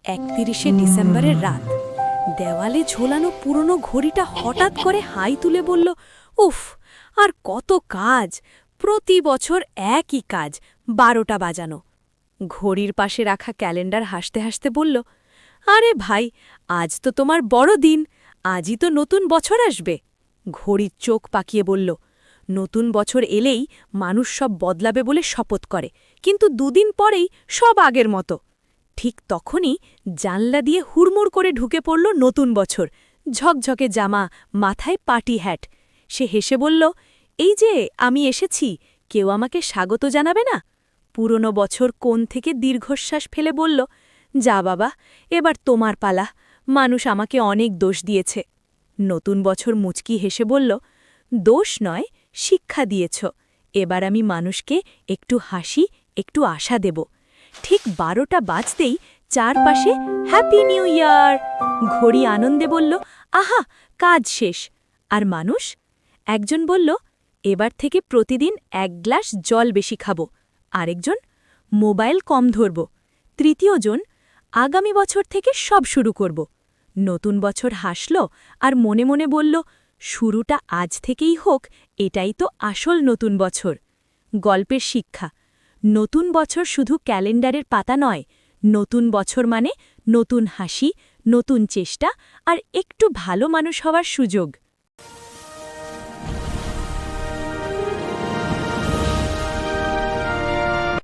31শে ডিসেম্বরের রাত। দেওয়ালে ঝোলানো পুরনো ঘড়িটা হঠাৎ করে হাই তুলে বলল, উফ, আর কত কাজ! প্রতি বছর একই কাজ, 12টা বাজানো। ঘড়ির পাশে রাখা ক্যালেন্ডার হাসতে হাসতে বলল, আরে ভাই, আজ তো তোমার বড় দিন, আজই তো নতুন বছর আসবে। ঘড়ির চোখ পাকিয়ে বলল, নতুন বছর এলেই মানুষ সব বদলাবে বলে শপথ করে, কিন্তু দুদিন পরেই সব আগের মতো। ঠিক তখনই জানলা দিয়ে হুড়মুড় করে ঢুকে পড়ল নতুন বছর, ঝকঝকে জামা, মাথায় পার্টি হ্যাট। সে হেসে বলল, এই যে আমি এসেছি, কেউ আমাকে স্বাগত জানাবে না? পুরনো বছর কোণ থেকে দীর্ঘশ্বাস ফেলে বলল, যা বাবা, এবার তোমার পালা, মানুষ আমাকে অনেক দোষ দিয়েছে। নতুন বছর মুচকি হেসে বলল, দোষ নয়, শিক্ষা দিয়েছ, এবার আমি মানুষকে একটু হাসি, একটু আশা দেব। ঠিক 12টা বাজতেই চারপাশে হ্যাপি নিউ ইয়ার! ঘড়ি আনন্দে বলল, আহা, কাজ শেষ। আর মানুষ? একজন বলল, এবার থেকে প্রতিদিন 1 গ্লাস জল বেশি খাব। আরেকজন, মোবাইল কম ধরব। তৃতীয়জন, আগামী বছর থেকে সব শুরু করব। নতুন বছর হাসল আর মনে মনে বলল, শুরুটা আজ থেকেই হোক, এটাই তো আসল নতুন বছর। গল্পের শিক্ষা: নতুন বছর শুধু ক্যালেন্ডারের পাতা নয়, নতুন বছর মানে নতুন হাসি, নতুন চেষ্টা আর একটু ভালো মানুষ হওয়ার সুযোগ।